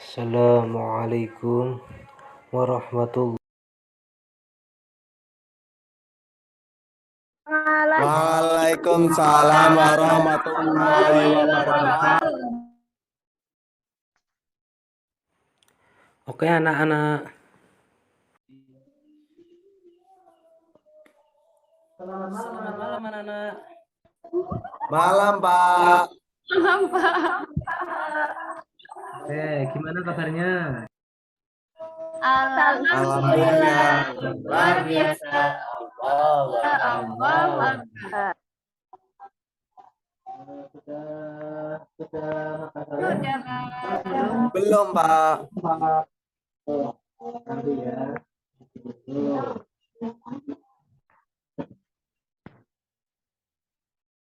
Assalamualaikum warahmatullahi Waalaikumsalam warahmatullahi wabarakatuh. Oke anak-anak. Selamat malam anak-anak. Malam, Pak. Malam, Pak. Oke, gimana kabarnya? Alhamdulillah. Luar biasa. Allah. Sudah makan Sudah, Pak. Belum, Pak. nanti ya.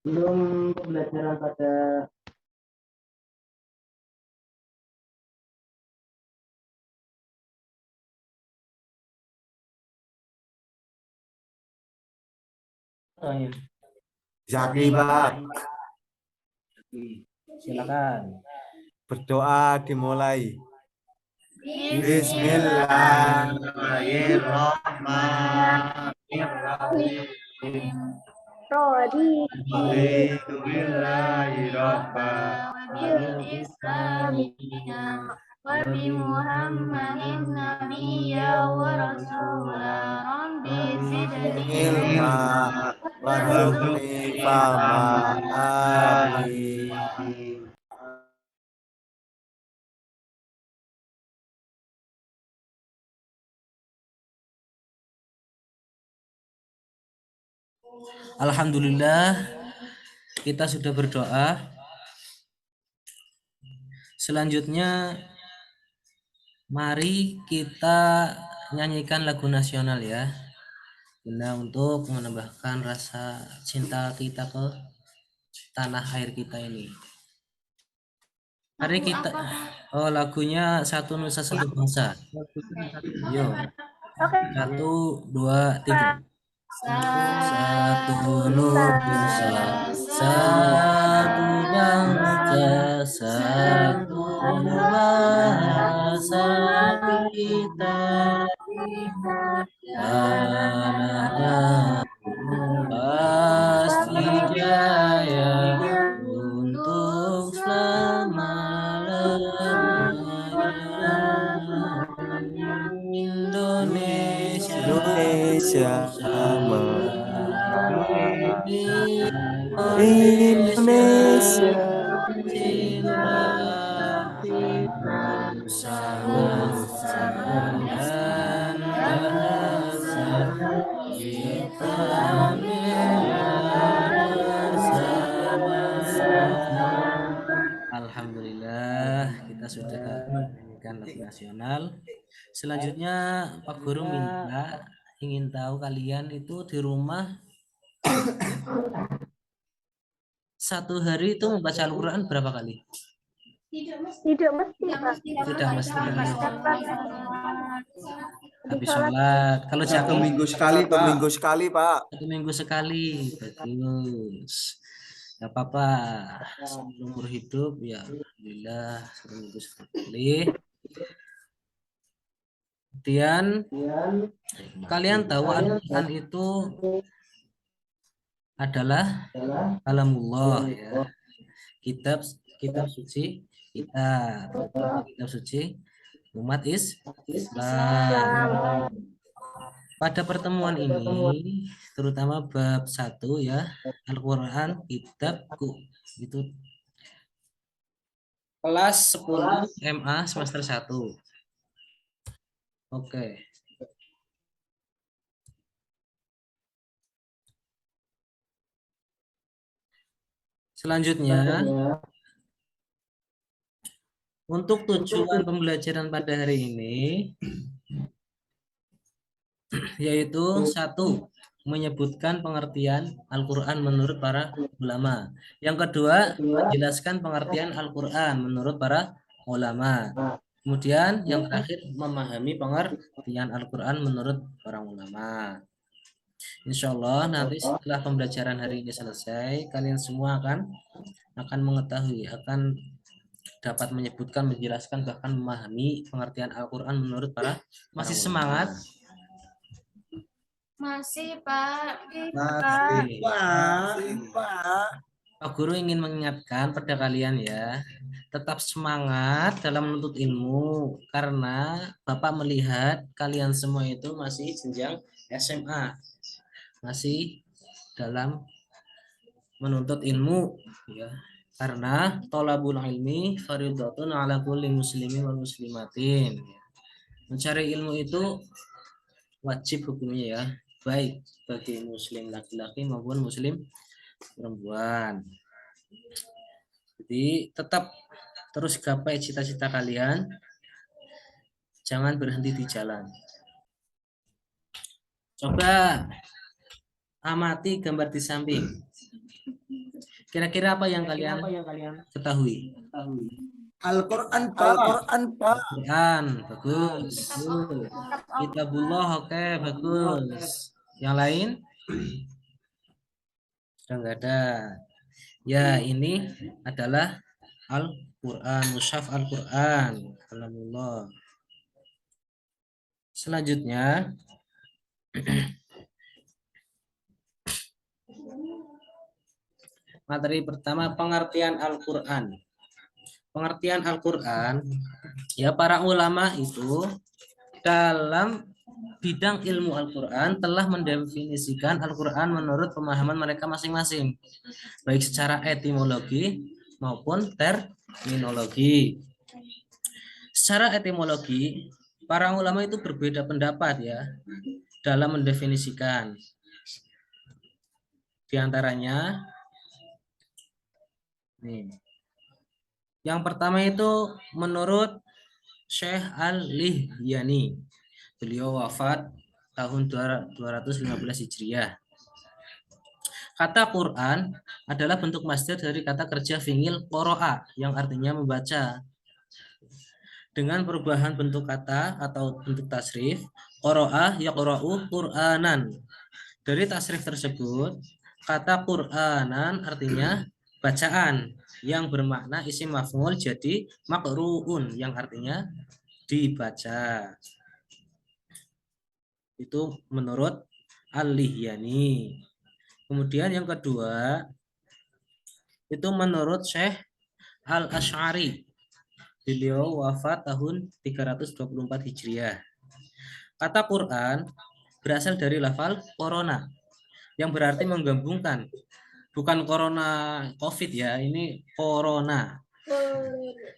Belum pembelajaran pada Zaki, Pak. Silakan. Berdoa dimulai. Bismillahirrahmanirrahim. Raditu billahi rabba wa bil islami dina wa bi muhammadin nabiyya wa rasula rabbi zidni Ilma warzuqni fahma. Amin. Alhamdulillah kita sudah berdoa. Selanjutnya mari kita nyanyikan lagu nasional ya, guna untuk menambahkan rasa cinta kita ke tanah air kita ini. Mari kita lagunya Satu Nusa Satu Bangsa. Yo. 1, 2, 3. Satu Nusa, satu bangsa, satu bahasa kita. Tanahnya pasti jaya untuk selama-lamanya. Indonesia Indonesia bangsa dan bahasa kita bersama. Alhamdulillah kita sudah menyanyikan lagu nasional. Selanjutnya Pak Guru ingin tahu kalian itu di rumah satu hari itu membaca Al-Quran berapa kali? Tidak mesti, Pak. Tidak mesti. Habis sholat. Kalau satu Jaki? minggu sekali, Pak. 1 minggu sekali, Pak. 1 minggu sekali. Bagus. Gak apa-apa. Seumur hidup ya alhamdulillah 1 minggu sekali. Kemudian kalian tahu Al-Quran itu adalah kalamullah ya. Kitab suci kitab suci umat Islam. Pada pertemuan ini terutama bab 1 ya, Al-Quran kitabku, itu kelas 10 MA semester 1. Oke. Selanjutnya untuk tujuan pembelajaran pada hari ini yaitu 1, menyebutkan pengertian Al-Quran menurut para ulama. Yang kedua, menjelaskan pengertian Al-Quran menurut para ulama. Kemudian yang terakhir, memahami pengertian Al-Quran menurut para ulama. Insya Allah nanti setelah pembelajaran hari ini selesai, kalian semua akan mengetahui, akan dapat menyebutkan, menjelaskan, bahkan memahami pengertian Al-Quran menurut para masih semangat? Masih, Pak. Masih, Pak. Pak Guru ingin mengingatkan pada kalian ya, tetap semangat dalam menuntut ilmu karena Bapak melihat kalian semua itu masih jenjang SMA, masih dalam menuntut ilmu ya. Karena thalabul ilmi fardhatun ala kulli muslimin wal muslimatin. Mencari ilmu itu wajib hukumnya ya, baik bagi muslim laki-laki maupun muslim perempuan. Jadi tetap terus gapai cita-cita kalian, jangan berhenti di jalan. Coba amati gambar di samping. Kira-kira apa yang kalian ketahui? Al-Quran, Pak. Al-Quran, Pak. Quran, bagus. Kitabullah, oke, bagus. Yang lain? Sudah nggak ada. Ya, ini adalah Al-Quran, mushaf Al-Quran. Alhamdulillah. Selanjutnya, materi pertama, pengertian Al-Quran. Pengertian Al-Quran, ya para ulama itu dalam bidang ilmu Al-Quran telah mendefinisikan Al-Quran menurut pemahaman mereka masing-masing, baik secara etimologi maupun terminologi. Secara etimologi, para ulama itu berbeda pendapat ya dalam mendefinisikan. Di antaranya, nih, yang pertama itu menurut Syekh Al-Lihyani. Beliau wafat tahun 215 Hijriah. Kata Quran adalah bentuk masdar dari kata kerja fi'il qara'a yang artinya membaca. Dengan perubahan bentuk kata atau bentuk tasrif, qara'a yaqra'u Qur'anan. Dari tasrif tersebut, kata Qur'anan artinya bacaan yang bermakna isim maf'ul jadi maqru'un yang artinya dibaca. Itu menurut Al-Lihyani. Kemudian yang kedua itu menurut Syekh Al-Asy'ari. Beliau wafat tahun 324 Hijriah. Kata Quran berasal dari lafal corona yang berarti menggabungkan. Bukan corona COVID ya, ini corona.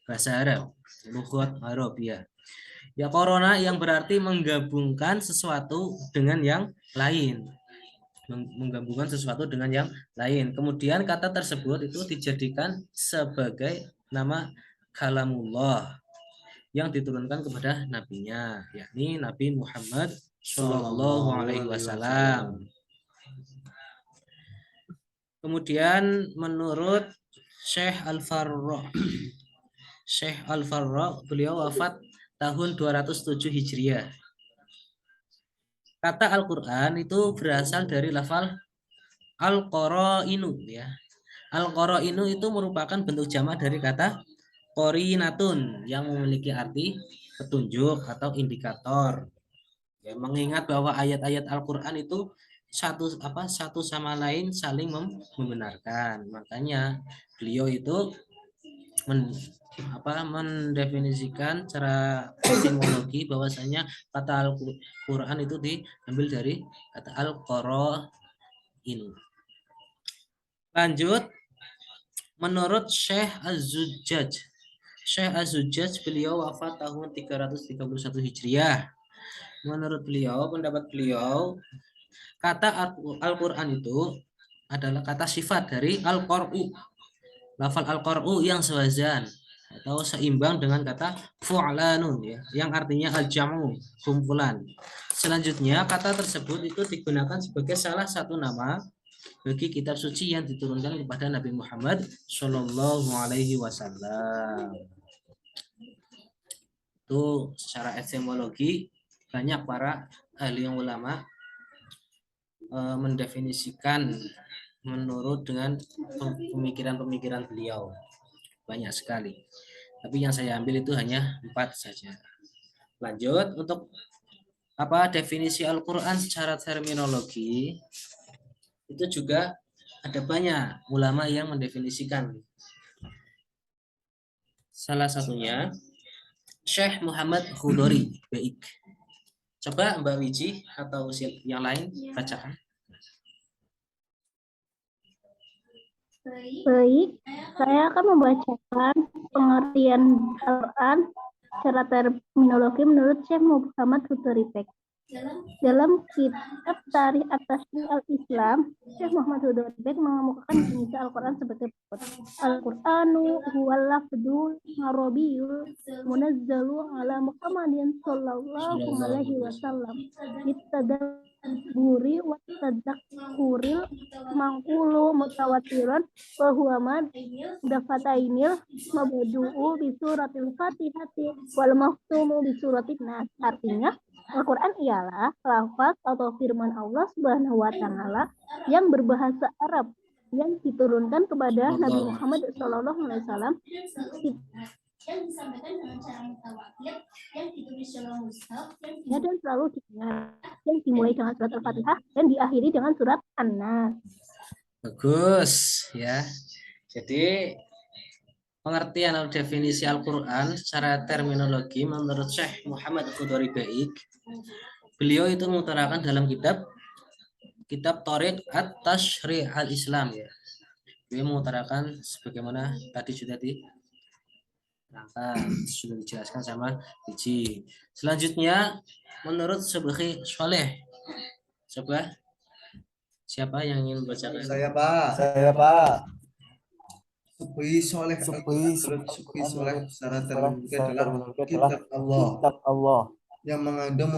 Bahasa Arab, lughat Arabiyah. Ya, corona yang berarti menggabungkan sesuatu dengan yang lain. Menggabungkan sesuatu dengan yang lain. Kemudian kata tersebut itu dijadikan sebagai nama kalamullah yang diturunkan kepada nabinya, yakni Nabi Muhammad Shallallahu Alaihi Wasallam. Kemudian menurut Syekh Al-Farra, beliau wafat tahun 207 Hijriah. Kata Al-Quran itu berasal dari lafal Al-Qara'inu ya. Al-Qara'inu itu merupakan bentuk jamak dari kata Qorinatun yang memiliki arti petunjuk atau indikator. Ya, mengingat bahwa ayat-ayat Al-Quran itu satu sama lain saling membenarkan. Makanya beliau itu mendefinisikan secara etimologi bahwasanya kata Al-Quran itu diambil dari kata Al-Qara'in. Lanjut, menurut Syekh Az-Zujjaj. Syekh Az-Zujjaj beliau wafat tahun 331 Hijriah. Menurut beliau, pendapat beliau, kata Al-Quran itu adalah kata sifat dari Al-Qar'u. Lafal Al-Qar'u yang sewazan atau seimbang dengan kata fu'lanun ya, yang artinya al-jam'u, kumpulan. Selanjutnya kata tersebut itu digunakan sebagai salah satu nama bagi kitab suci yang diturunkan kepada Nabi Muhammad Shallallahu Alaihi Wasallam. Itu secara etimologi banyak para ahli ulama mendefinisikan menurut dengan pemikiran-pemikiran beliau, banyak sekali. Tapi yang saya ambil itu hanya 4 saja. Lanjut untuk apa definisi Al-Qur'an secara terminologi itu juga ada banyak ulama yang mendefinisikan. Salah satunya Syekh Muhammad Khudori Baik. Coba Mbak Wiji atau yang lain bacakan. Baik, saya akan membacakan pengertian Al-Quran secara terminologi menurut Syekh Muhammad Hudori Bek. Dalam kitab Tarikh At-Tashrih Al-Islam, Syekh Muhammad Hudori Bek mengemukakan definisi Al-Quran sebagai berikut. Al-Qur'anu huwal lafdzul arabiyyul munazzalu ala Muhammadin sallallahu alaihi wasallam bitadabburi wa tadakkuril mangkulu mutawatiran wa huwa dafatainil mabdu'u bi suratil Fatihati wal mahtumu bi suratin Nas. Artinya Al-Quran ialah lafaz atau firman Allah Subhanahu wa Ta'ala yang berbahasa Arab yang diturunkan kepada Nabi Muhammad SAW yang disampaikan dengan cara mutawatir, yang ditulis dalam mushaf, dan selalu didengar, yang dimulai dengan surat Al-Fatihah dan diakhiri dengan surat An-Nas. Bagus ya. Jadi pengertian atau definisi Al-Quran secara terminologi menurut Syekh Muhammad Khudori Baik, beliau itu mengutarakan dalam kitab Tarikh At-Tashrih Al-Islam ya. Beliau mengutarakan sebagaimana tadi sudah dijelaskan sama Biji. Selanjutnya menurut Subhi Soleh. Coba siapa yang ingin membacakan? Saya Pak. Saya Pak. Subhi Soleh. Subhi Soleh secara terminologi adalah kitab Allah. Kitab Allah Yang mengandung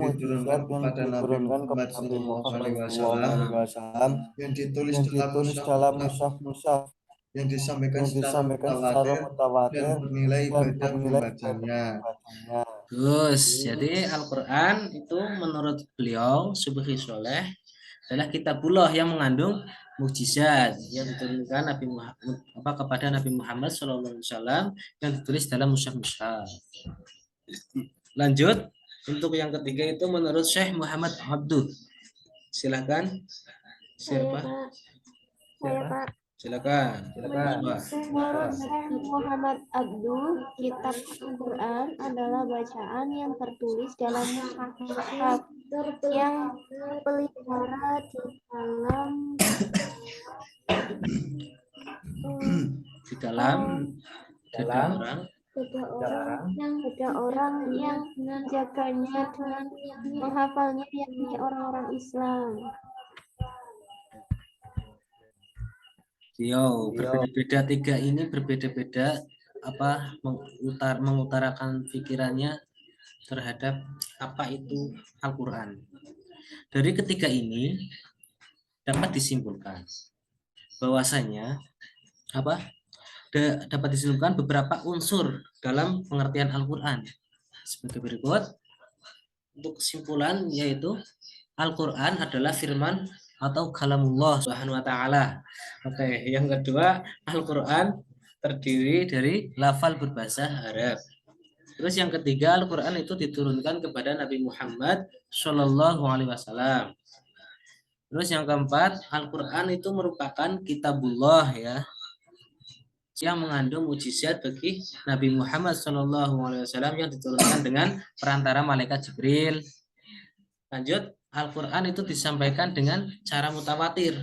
mukjizat diturunkan kepada Nabi Muhammad SAW yang ditulis dalam mushaf yang disampaikan secara mutawatir dan bernilai ibadah membacanya. Terus, jadi Al-Quran itu menurut beliau Subhi Soleh adalah kitabullah yang mengandung mukjizat yang diturunkan kepada Nabi Muhammad SAW yang ditulis dalam mushaf-mushaf. Lanjut untuk yang ketiga itu menurut Syekh Muhammad Abdul. Silakan. Siapa? Saya Pak. Silakan. Menurut Syekh Muhammad Abdul, kitab Al-Quran adalah bacaan yang tertulis dalam mushaf yang pelihara di dalam ada orang yang menjaganya dan menghafalnya, yakni orang-orang Islam. Berbeda-beda tiga ini berbeda-beda mengutarakan pikirannya terhadap apa itu Al-Quran. Dari ketiga ini dapat disimpulkan bahwasanya dapat disimpulkan beberapa unsur dalam pengertian Al-Quran sebagai berikut. Untuk kesimpulan yaitu Al-Quran adalah firman atau kalamullah Subhanahu wa Ta'ala. Oke, yang kedua Al-Quran terdiri dari lafal berbahasa Arab. Terus yang ketiga Al-Quran itu diturunkan kepada Nabi Muhammad Shallallahu Alaihi Wasallam. Terus yang keempat Al-Quran itu merupakan kitabullah ya, yang mengandung mukjizat bagi Nabi Muhammad Shallallahu Alaihi Wasallam yang diturunkan dengan perantara malaikat Jibril. Lanjut, Al-Quran itu disampaikan dengan cara mutawatir.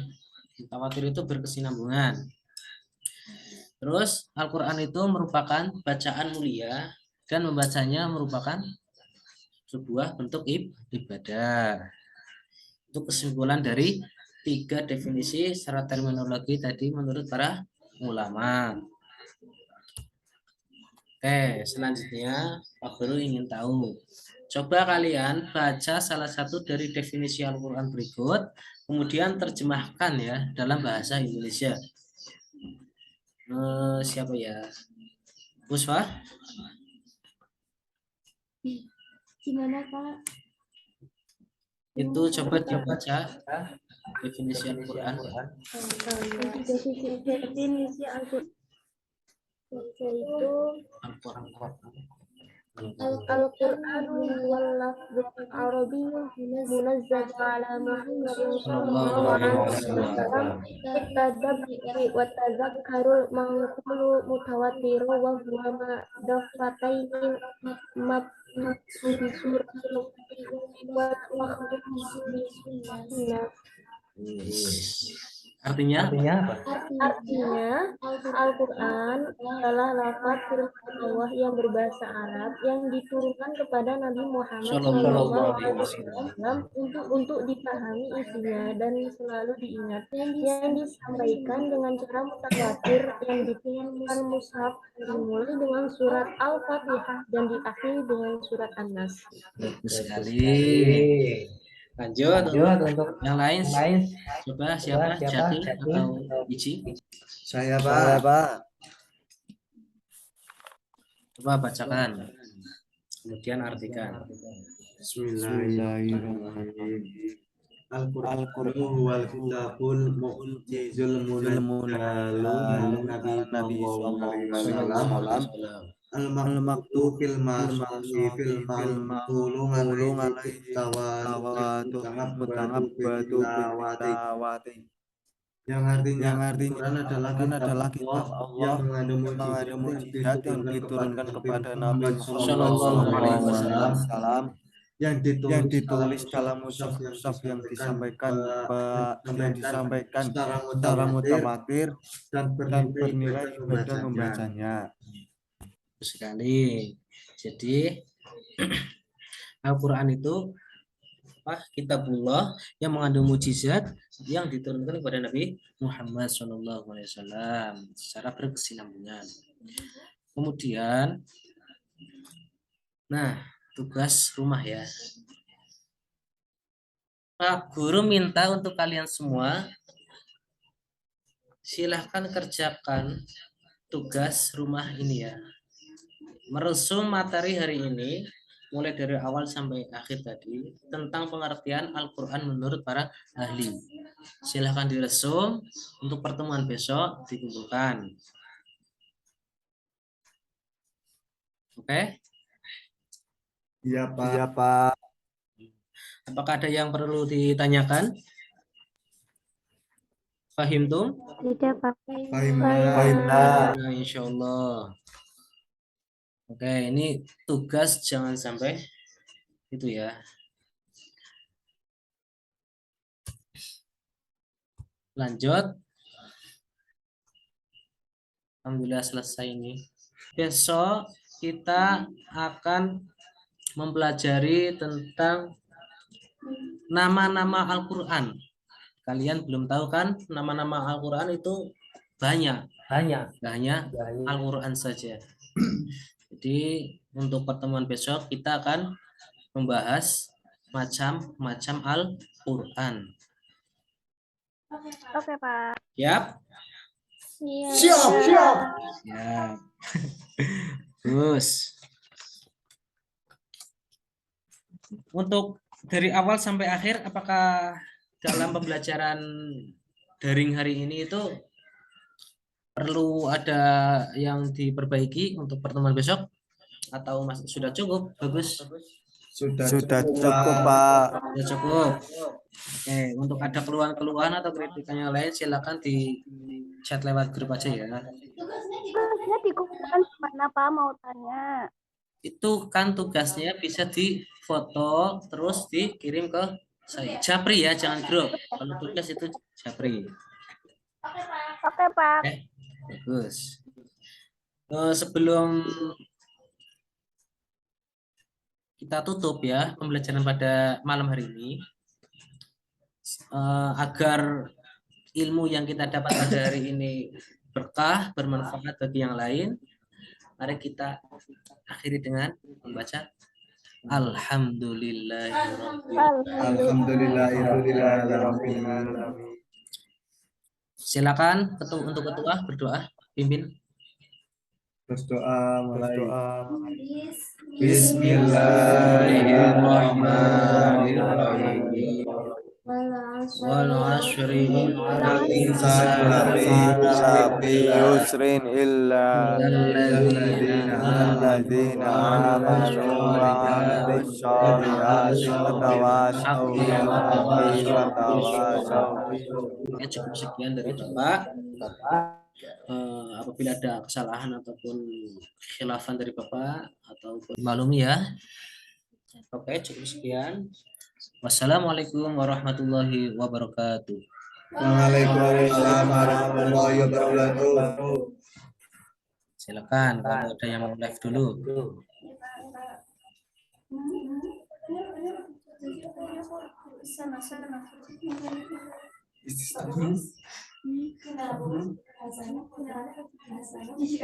Mutawatir itu berkesinambungan. Terus Al-Quran itu merupakan bacaan mulia dan membacanya merupakan sebuah bentuk ibadah. Itu kesimpulan dari tiga definisi secara terminologi tadi menurut para ulama. Oke, selanjutnya Pak Guru ingin tahu. Coba kalian baca salah satu dari definisi Al-Quran berikut, kemudian terjemahkan ya dalam bahasa Indonesia. Siapa ya? Puspa? Gimana Pak? Itu coba dibaca definisi Al-Quran. Definisi Al-Quran yaitu Al-Qur'an wal lafzul arabiyyun munazzal ala Muhammadin sallallahu alaihi wasallam bitadabburi wa tazakkarul manqulu mutawatir wa huwa ma dafataini mabsutu bi suratil wa makhdusu bi sunnah. Artinya Artinya, Al-Quran adalah lafaz firman Allah yang berbahasa Arab yang diturunkan kepada Nabi Muhammad Sallallahu SAW alaihi wasallam. untuk dipahami isinya dan selalu diingat. Yang disampaikan dengan cara mutawatir yang diturunkan mushaf dimulai dengan surat Al-Fatihah dan diakhiri dengan surat An-Nas. Bagus sekali. Lanjut untuk yang lain. Coba siapa? Jaki atau Ici? Saya, Pak. Coba bacakan. Kemudian artikan. Bismillahirrahmanirrahim. Al-Qur'an huwal kitabul mu'jizul munazzalu Nabi sallallahu alaihi wasallam. Al-maktu fil masfi fil maqulu alaihi tawatu mutanabbatu bitawati. Yang artinya Al-Quran adalah kitab Allah yang mengandung mukjizat yang diturunkan kepada Nabi Muhammad SAW yang ditulis dalam mushaf yang disampaikan secara mutawatir dan bernilai ibadah membacanya. Sekali. Jadi Al-Quran itu kitabullah yang mengandung mukjizat yang diturunkan kepada Nabi Muhammad SAW secara berkesinambungan. Kemudian, tugas rumah ya. Pak Guru minta untuk kalian semua silahkan kerjakan tugas rumah ini ya. Meresum materi hari ini mulai dari awal sampai akhir tadi tentang pengertian Al-Quran menurut para ahli. Silahkan diresum untuk pertemuan besok dikumpulkan. Oke? Iya, Pak. Apakah ada yang perlu ditanyakan? Fahim tuh? Tidak, Pak. Fahimna. Nah, insya Allah. Oke, ini tugas jangan sampai itu ya. Lanjut. Alhamdulillah selesai ini. Besok kita akan mempelajari tentang nama-nama Al-Quran. Kalian belum tahu kan nama-nama Al-Quran itu banyak. Gak hanya Al-Quran saja. Jadi untuk pertemuan besok kita akan membahas macam-macam Al-Quran. Oke, Pak. Siap? Siap. Siap. Terus untuk dari awal sampai akhir, apakah dalam pembelajaran daring hari ini itu perlu ada yang diperbaiki untuk pertemuan besok atau sudah cukup? Bagus. Sudah cukup, Pak. Sudah cukup. Oke, untuk ada keluhan-keluhan atau kritikan yang lain silakan di chat lewat grup aja ya. Tugasnya dikumpulkan kemana, Pak? Mau tanya. Itu kan tugasnya bisa difoto terus dikirim ke saya. Japri ya, jangan grup. Kalau tugas itu Japri. Oke, Pak. Bagus. Sebelum kita tutup ya pembelajaran pada malam hari ini, agar ilmu yang kita dapat pada hari ini berkah, bermanfaat bagi yang lain, mari kita akhiri dengan membaca Alhamdulillahirrahmanirrahim. Silakan untuk ketua berdoa, pimpin. Berdoa mulai. Bismillahirrahmanirrahim. wal 'ashri innal insana lafi yusrin illa alladzina amanu wa 'amilus sholihati wa tawasaw bil haqqi wa tawasaw bis sabr. Ya, cukup sekian dari Bapak. Apabila ada kesalahan ataupun khilafan dari Bapak ataupun maklumi ya. Oke, cukup sekian. Wassalamualaikum warahmatullahi wabarakatuh. Waalaikumsalam warahmatullahi wabarakatuh. Silakan kalau ada yang mau live dulu.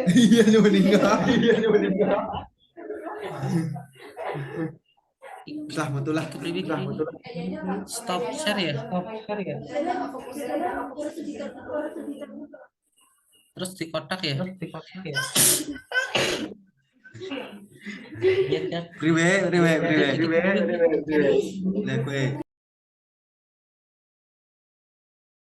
Iya nih meninggal. Rahmatullah. Stop share ya. Terus di kotak ya. Iya kan? Priwe. Lah, kowe.